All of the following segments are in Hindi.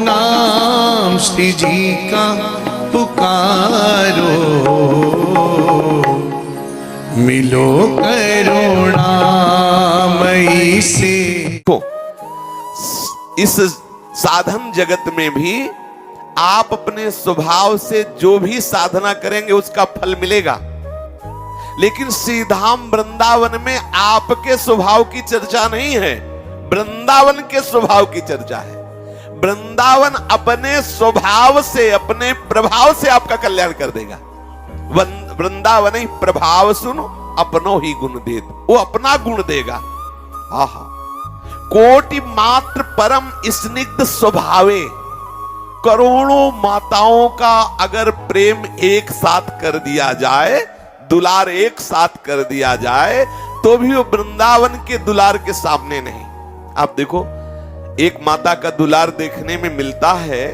नाम श्री जी का पुकारो, मिलो करुणामयी से। इस साधन जगत में भी आप अपने स्वभाव से जो भी साधना करेंगे उसका फल मिलेगा, लेकिन श्रीधाम वृंदावन में आपके स्वभाव की चर्चा नहीं है, वृंदावन के स्वभाव की चर्चा है। वृंदावन अपने स्वभाव से, अपने प्रभाव से आपका कल्याण कर देगा। वृंदावन ही प्रभाव सुनो अपनो ही गुण दे, वो अपना गुण देगा। आहा, कोटि मात्र परम स्निग्ध स्वभावे, करोड़ों माताओं का अगर प्रेम एक साथ कर दिया जाए, दुलार एक साथ कर दिया जाए, तो भी वो वृंदावन के दुलार के सामने नहीं। आप देखो, एक माता का दुलार देखने में मिलता है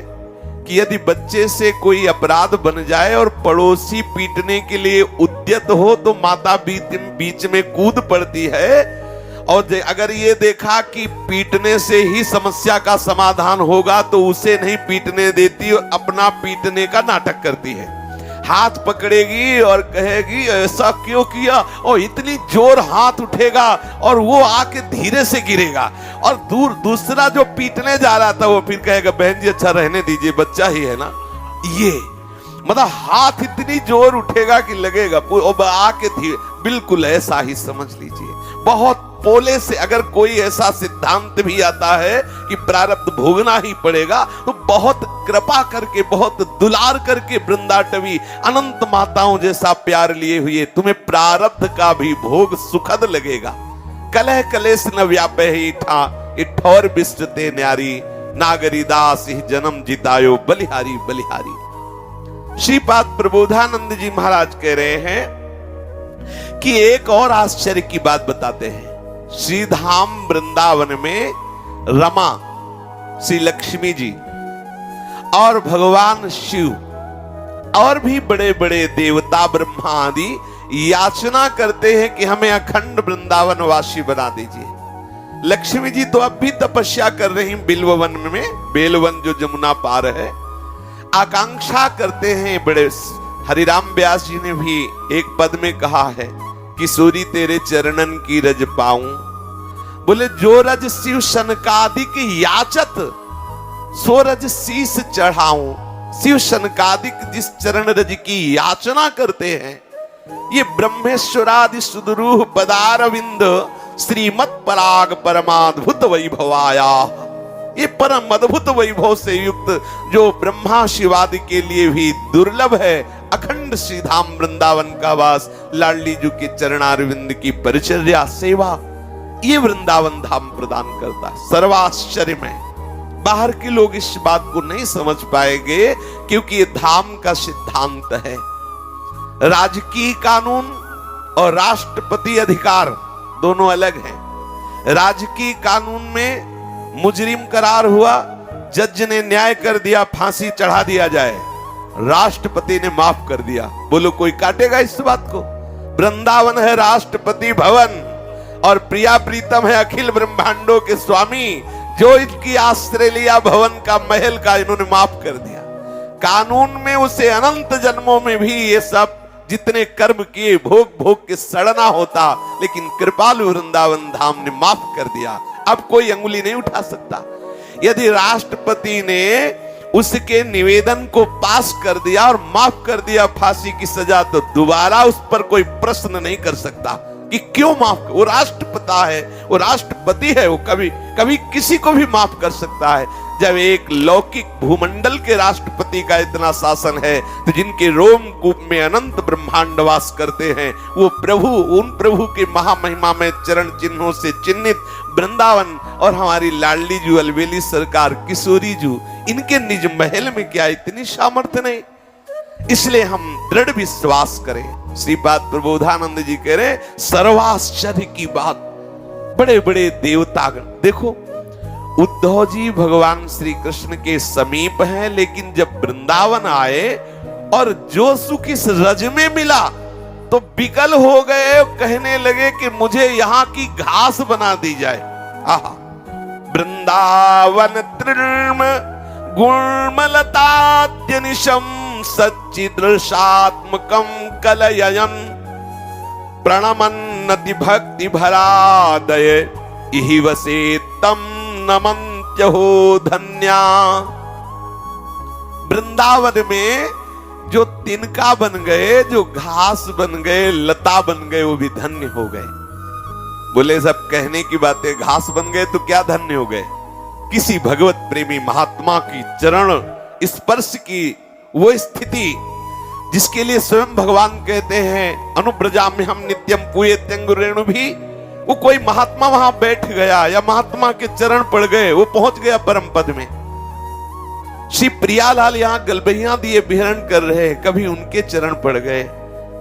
कि यदि बच्चे से कोई अपराध बन जाए और पड़ोसी पीटने के लिए उद्यत हो तो माता बीच में कूद पड़ती है, और अगर ये देखा कि पीटने से ही समस्या का समाधान होगा तो उसे नहीं पीटने देती और अपना पीटने का नाटक करती है। हाथ पकड़ेगी और कहेगी ऐसा क्यों किया, और इतनी जोर हाथ उठेगा और वो आके धीरे से गिरेगा, और दूसरा जो पीटने जा रहा था वो फिर कहेगा बहन जी अच्छा रहने दीजिए, बच्चा ही है ना। ये मतलब हाथ इतनी जोर उठेगा कि लगेगा आके धीरे, बिल्कुल ऐसा ही समझ लीजिए। बहुत पोले से अगर कोई ऐसा सिद्धांत भी आता है कि प्रारब्ध भोगना ही पड़ेगा, तो बहुत कृपा करके, बहुत दुलार करके वृंदाटवी अनंत माताओं जैसा प्यार लिए हुए तुम्हें प्रारब्ध का भी भोग सुखद लगेगा। कलह कलेश न व्यापे ही ठा इठौर बिष्टते न्यारी, नागरी दास ही जन्म जितायो बलिहारी बलिहारी। श्रीपाद प्रबोधानंद जी महाराज कह रहे हैं कि एक और आश्चर्य की बात बताते हैं। श्रीधाम वृंदावन में रमा, श्री लक्ष्मी जी और भगवान शिव और भी बड़े बड़े देवता ब्रह्मा आदि याचना करते हैं कि हमें अखंड वृंदावन वासी बना दीजिए। लक्ष्मी जी तो अब भी तपस्या कर रही बिल्ववन में, बेलवन जो जमुना पार है, आकांक्षा करते हैं बड़े। हरिराम व्यास जी ने भी एक पद में कहा है कि सूरी तेरे चरणन की रज पाऊं, बोले जो रज शिव शनकादिक याचत, सो रज शीस चढ़ाऊं। शिव शनकादिक जिस चरण रज की याचना करते हैं, ये ब्रह्मेश्वरादि सुदरूह पदारविंद श्रीमत पराग परमाद्भुत वैभवाया, ये परम अद्भुत वैभव से युक्त जो ब्रह्मा शिवादि के लिए भी दुर्लभ है, अखंड श्रीधाम वृंदावन का वास, लाडली जी के चरणारविंद की परिचर्या सेवा, ये वृंदावन धाम प्रदान करता है। सर्वाश्चर्य में बाहर के लोग इस बात को नहीं समझ पाएंगे, क्योंकि ये धाम का सिद्धांत है। राजकीय कानून और राष्ट्रपति अधिकार दोनों अलग हैं। राजकीय कानून में मुजरिम करार हुआ, जज ने न्याय कर दिया, फांसी चढ़ा दिया जाए, राष्ट्रपति ने माफ कर दिया। बोलो कोई काटेगा इस बात को? वृंदावन है राष्ट्रपति भवन, और प्रिया प्रीतम है अखिल ब्रह्मांडों के स्वामी, जो इनकी ऑस्ट्रेलिया भवन का महल का इन्होंने माफ कर दिया। कानून में उसे अनंत जन्मों में भी ये सब जितने कर्म किए भोग भोग के सड़ना होता, लेकिन कृपालु वृंदावन धाम ने माफ कर दिया। अब कोई अंगुली नहीं उठा सकता। यदि राष्ट्रपति ने उसके निवेदन को पास कर दिया और माफ कर दिया फांसी की सजा, तो दोबारा उस पर कोई प्रश्न नहीं कर सकता कि क्यों माफ। वो राष्ट्रपिता है, वो राष्ट्रपति है, वो कभी कभी किसी को भी माफ कर सकता है। जब एक लौकिक भूमंडल के राष्ट्रपति का इतना शासन है, तो जिनके रोमकूप में अनंत ब्रह्मांड वास करते हैं, वो प्रभु, उन प्रभु के महामहिमा में चरण चिन्हों से चिन्हित वृंदावन और हमारी लाडली जू अलवेली सरकार किशोरी जू, इनके निज महल में क्या इतनी सामर्थ्य नहीं? इसलिए हम दृढ़ विश्वास करें। श्रीपाद प्रबोधानंद जी कह रहे सर्वाश्चर्य की बात, बड़े बड़े देवतागण देखो, उद्धव जी भगवान श्री कृष्ण के समीप हैं, लेकिन जब वृंदावन आए और जो सुख इस रज में मिला तो विकल हो गए, कहने लगे कि मुझे यहाँ की घास बना दी जाए। आहा, वृंदावन तृण गुणमलताद्यनिशं सच्चिदृशात्मकं कलयन् प्रणमन्नति भक्ति भरादय इहि वसे तम नमन्त्यहो धन्या। वृंदावन में जो तिनका बन गए, जो घास बन गए, लता बन गए, वो भी धन्य हो गए। बोले सब कहने की बातें, घास बन गए तो क्या धन्य हो गए? किसी भगवत प्रेमी महात्मा की चरण स्पर्श की वो स्थिति जिसके लिए स्वयं भगवान कहते हैं अनुब्रजा में हम नित्यम पूयेत्यंगुरेणु भी, वो कोई महात्मा वहां बैठ गया या महात्मा के चरण पड़ गए, वो पहुंच गया परम पद में। श्री प्रियालाल यहाँ गलबैया दिए विहरण कर रहे, कभी उनके चरण पड़ गए,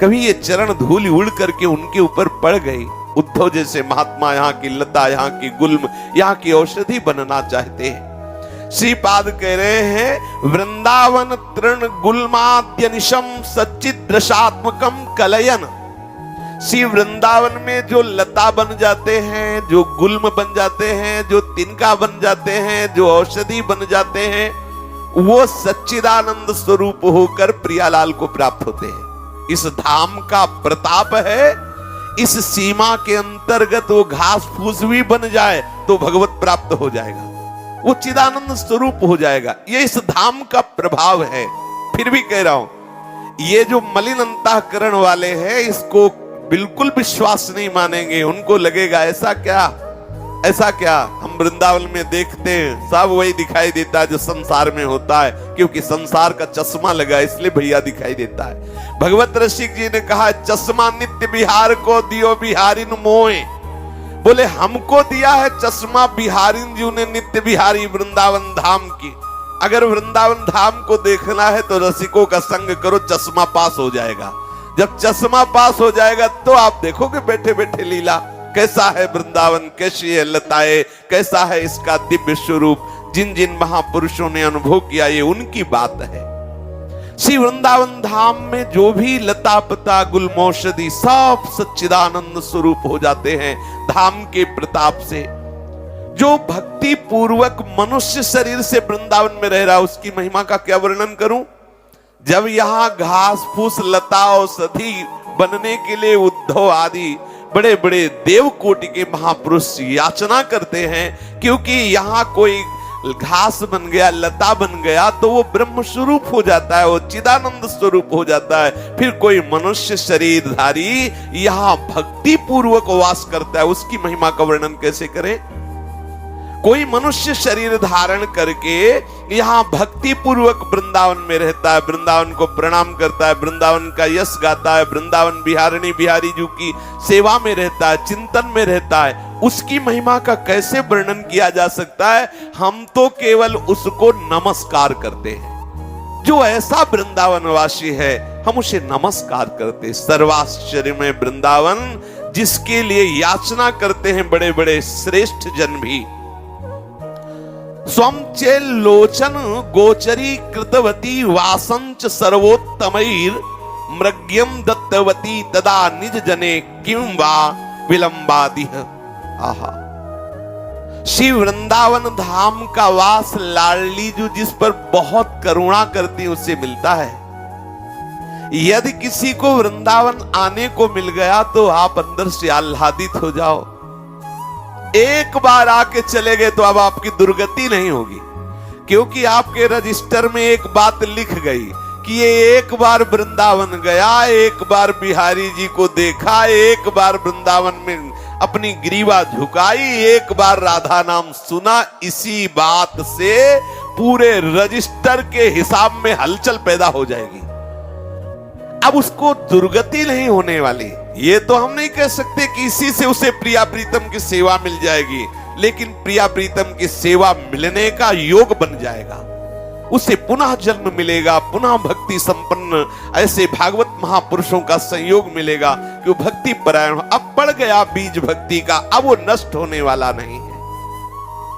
कभी ये चरण धूल उड़ करके उनके ऊपर पड़ गई। उद्धव जैसे महात्मा यहाँ की लता, यहाँ की गुल्म, यहाँ की औषधि बनना चाहते हैं। श्रीपाद कह रहे हैं वृंदावन तृण गुल्माद्यनिशम सच्चिद्रसात्मकम कलयन। श्री वृंदावन में जो लता बन जाते हैं, जो गुल्म बन जाते हैं, जो तिनका बन जाते हैं, जो औषधि बन जाते हैं, वो सच्चिदानंद स्वरूप होकर प्रियालाल को प्राप्त होते हैं। इस धाम का प्रताप है, इस सीमा के अंतर्गत वो घास फूस भी बन जाए तो भगवत प्राप्त हो जाएगा, वो चिदानंद स्वरूप हो जाएगा। ये इस धाम का प्रभाव है। फिर भी कह रहा हूं, ये जो मलिन अंतःकरण वाले हैं इसको बिल्कुल विश्वास नहीं मानेंगे। उनको लगेगा ऐसा क्या, ऐसा क्या। हम वृंदावन में देखते हैं सब वही दिखाई देता है जो संसार में होता है, क्योंकि संसार का चश्मा लगा इसलिए भैया दिखाई देता है। भगवत रसिक जी ने कहा चश्मा नित्य बिहार को दियो बिहारिन मोए। बोले हमको दिया है चश्मा बिहारिन जी ने नित्य बिहारी वृंदावन धाम की। अगर वृंदावन धाम को देखना है तो रसिकों का संग करो, चश्मा पास हो जाएगा। जब चश्मा पास हो जाएगा तो आप देखोगे बैठे बैठे लीला कैसा है वृंदावन, कैसी है लताएं, कैसा है इसका दिव्य स्वरूप। जिन जिन महापुरुषों ने अनुभव किया ये उनकी बात है। श्री वृंदावन धाम में जो भी लता पता गुलमौषधि सब सच्चिदानंद स्वरूप हो जाते हैं धाम के प्रताप से। जो भक्ति पूर्वक मनुष्य शरीर से वृंदावन में रह रहा उसकी महिमा का क्या वर्णन करूं। जब यहां घास फूस लता औषधि बनने के लिए उद्धव आदि बड़े बड़े देव कोटि के महापुरुष याचना करते हैं, क्योंकि यहाँ कोई घास बन गया, लता बन गया तो वो ब्रह्म स्वरूप हो जाता है, वो चिदानंद स्वरूप हो जाता है। फिर कोई मनुष्य शरीरधारी यहाँ भक्ति पूर्वक वास करता है, उसकी महिमा का वर्णन कैसे करें। कोई मनुष्य शरीर धारण करके यहाँ भक्ति पूर्वक वृंदावन में रहता है, वृंदावन को प्रणाम करता है, वृंदावन का यश गाता है, वृंदावन बिहारिणी बिहारी जी की सेवा में रहता है, चिंतन में रहता है, उसकी महिमा का कैसे वर्णन किया जा सकता है। हम तो केवल उसको नमस्कार करते हैं। जो ऐसा वृंदावनवासी है हम उसे नमस्कार करते। सर्वाश्चर्य में वृंदावन जिसके लिए याचना करते हैं बड़े बड़े श्रेष्ठ जन भी। स्वम चे लोचन गोचरी कृतवती वासंच सर्वोत्तमैर मृग्यम दत्तवती तदा निज जने किम वा विलंबादिह। आहा, श्री वृंदावन धाम का वास लाडली जो जिस पर बहुत करुणा करती उससे मिलता है। यदि किसी को वृंदावन आने को मिल गया तो आप अंदर से आह्लादित हो जाओ। एक बार आके चले गए तो अब आपकी दुर्गति नहीं होगी, क्योंकि आपके रजिस्टर में एक बात लिख गई कि ये एक बार वृंदावन गया, एक बार बिहारी जी को देखा, एक बार वृंदावन में अपनी ग्रीवा झुकाई, एक बार राधा नाम सुना। इसी बात से पूरे रजिस्टर के हिसाब में हलचल पैदा हो जाएगी। अब उसको दुर्गति नहीं होने वाली। ये तो हम नहीं कह सकते कि इसी से उसे प्रिया प्रीतम की सेवा मिल जाएगी, लेकिन प्रिया प्रीतम की सेवा मिलने का योग बन जाएगा, उसे पुनः जन्म मिलेगा, पुनः भक्ति संपन्न ऐसे भागवत महापुरुषों का संयोग मिलेगा कि वो भक्ति परायण। अब पड़ गया बीज भक्ति का, अब वो नष्ट होने वाला नहीं है।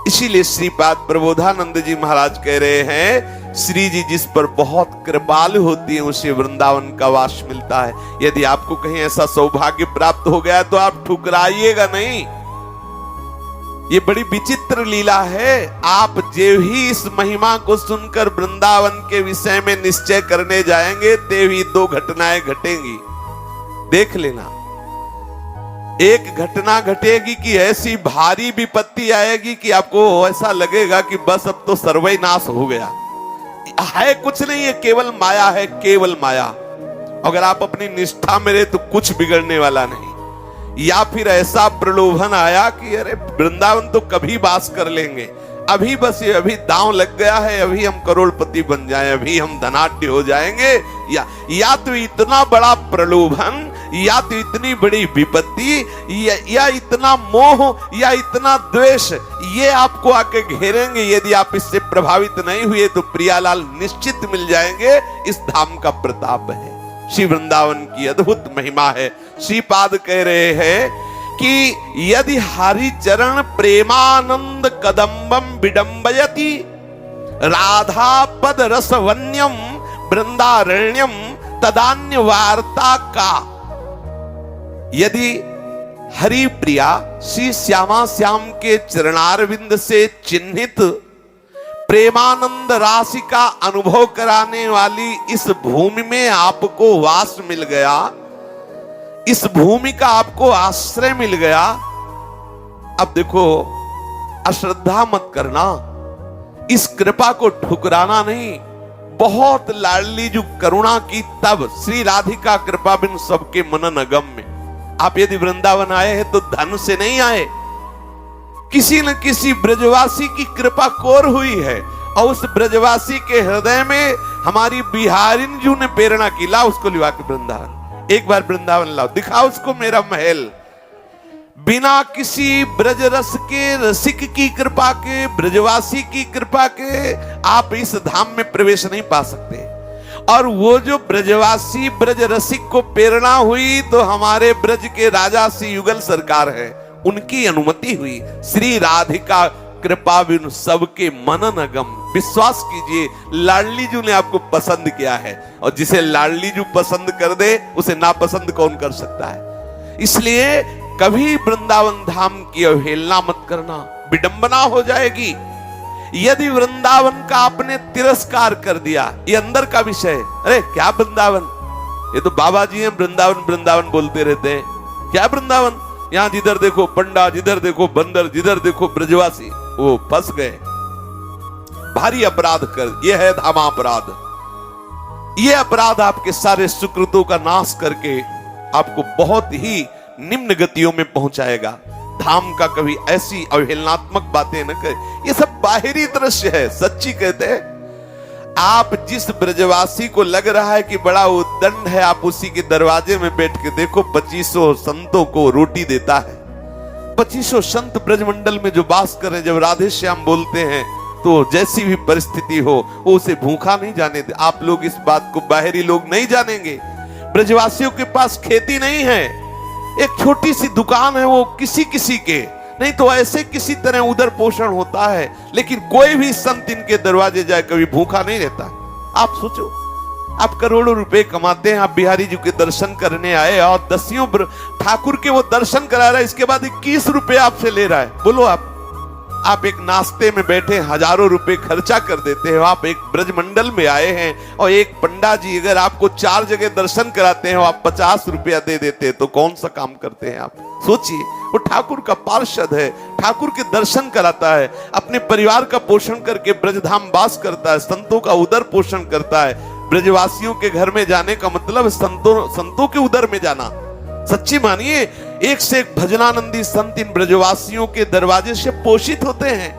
इसीलिए श्रीपाद प्रबोधानंद जी महाराज कह रहे हैं श्री जी जिस पर बहुत कृपालु होती है उसे वृंदावन का वास मिलता है। यदि आपको कहीं ऐसा सौभाग्य प्राप्त हो गया तो आप ठुकराइएगा नहीं। ये बड़ी विचित्र लीला है। आप जो ही इस महिमा को सुनकर वृंदावन के विषय में निश्चय करने जाएंगे, ते ही दो घटनाएं घटेंगी, देख लेना। एक घटना घटेगी कि ऐसी भारी विपत्ति आएगी कि आपको ऐसा लगेगा कि बस अब तो सर्वनाश हो गया। है कुछ नहीं है, केवल माया है, केवल माया। अगर आप अपनी निष्ठा में रहे तो कुछ बिगड़ने वाला नहीं। या फिर ऐसा प्रलोभन आया कि अरे वृंदावन तो कभी वास कर लेंगे, अभी बस ये अभी दांव लग गया है, अभी हम करोड़पति बन जाएं, अभी हम धनाढ्य हो जाएंगे। या तो इतना बड़ा प्रलोभन, या तो इतनी बड़ी विपत्ति, या इतना मोह, या इतना द्वेष, ये आपको आके घेरेंगे। यदि आप इससे प्रभावित नहीं हुए तो प्रियालाल निश्चित मिल जाएंगे। इस धाम का प्रताप है, श्री वृंदावन की अद्भुत महिमा है। श्रीपाद कह रहे हैं कि यदि हरि चरण प्रेमानंद कदम्बम विडंबयति राधा पद रसवन्यम वृंदारण्यम तदान्य वार्ता का। यदि हरि प्रिया श्री श्यामा श्याम के चरणारविंद से चिन्हित प्रेमानंद राशि का अनुभव कराने वाली इस भूमि में आपको वास मिल गया, इस भूमि का आपको आश्रय मिल गया। अब देखो, अश्रद्धा मत करना, इस कृपा को ठुकराना नहीं। बहुत लाडली जो करुणा की तब श्री राधिका कृपा बिन सबके मनन अगम्य। आप यदि वृंदावन आए हैं तो धन से नहीं आए, किसी न किसी ब्रजवासी की कृपा कोर हुई है, और उस ब्रजवासी के हृदय में हमारी बिहारिन जू ने प्रेरणा की, ला उसको लिवा के वृंदावन, एक बार वृंदावन लाओ, दिखाओ उसको मेरा महल। बिना किसी ब्रज रस के रसिक की कृपा के, ब्रजवासी की कृपा के आप इस धाम में प्रवेश नहीं पा सकते। और वो जो ब्रजवासी ब्रज रसिक को प्रेरणा हुई तो हमारे ब्रज के राजा श्री युगल सरकार है, उनकी अनुमति हुई। श्री राधिका कृपा बिनु सबके मनन अगम। विश्वास कीजिए, लाडली जू ने आपको पसंद किया है, और जिसे लाडली जू पसंद कर दे उसे नापसंद कौन कर सकता है। इसलिए कभी वृंदावन धाम की अवहेलना मत करना, विडंबना हो जाएगी। यदि वृंदावन का आपने तिरस्कार कर दिया, ये अंदर का विषय है। अरे क्या वृंदावन, ये तो बाबा जी हैं, वृंदावन वृंदावन बोलते रहते हैं। क्या वृंदावन, यहां जिधर देखो पंडा, जिधर देखो बंदर, जिधर देखो ब्रजवासी, वो फंस गए। भारी अपराध कर, ये है धामापराध। ये अपराध आपके सारे सुकृतों का नाश करके आपको बहुत ही निम्न गतियों में पहुंचाएगा। धाम का कभी ऐसी अवहेलनात्मक बातें न करें। ये सब बाहरी दृश्य है, सच्ची कहते हैं। आप जिस ब्रजवासी को लग रहा है कि बड़ा उद्दंड है, आप उसी के दरवाजे में बैठ के देखो, 2500 संतों को रोटी देता है। 2500 संत ब्रजमंडल में जो वास कर रहे, जब राधे श्याम बोलते हैं तो जैसी भी परिस्थिति हो वो उसे भूखा नहीं जाने दे। आप लोग इस बात को बाहरी लोग नहीं जानेंगे। ब्रजवासियों के पास खेती नहीं है, एक छोटी सी दुकान है, वो किसी किसी के, नहीं तो ऐसे किसी तरह उधर पोषण होता है। लेकिन कोई भी संत इनके दरवाजे जाए कभी भूखा नहीं रहता। आप सोचो, आप करोड़ों रुपए कमाते हैं, आप बिहारी जी के दर्शन करने आए और दसियों ठाकुर के वो दर्शन करा रहा है, इसके बाद 21 रुपए आपसे ले रहा है। बोलो, आप एक नाश्ते में बैठे हजारों रुपए खर्चा कर देते हैं। आप एक ब्रजमंडल में आए हैं और एक पंडा जी अगर आपको 4 जगह दर्शन कराते हैं और आप 50 रुपया दे देते हैं, तो कौन सा काम करते हैं आप? सोचिए, वो ठाकुर का पार्षद है, ठाकुर के दर्शन कराता है, अपने परिवार का पोषण करके ब्रजधाम वास करता है, संतों का उदर पोषण करता है। ब्रजवासियों के घर में जाने का मतलब संतों के उदर में जाना। सच्ची मानिए, एक से एक भजनानंदी संत इन ब्रजवासियों के दरवाजे से पोषित होते हैं।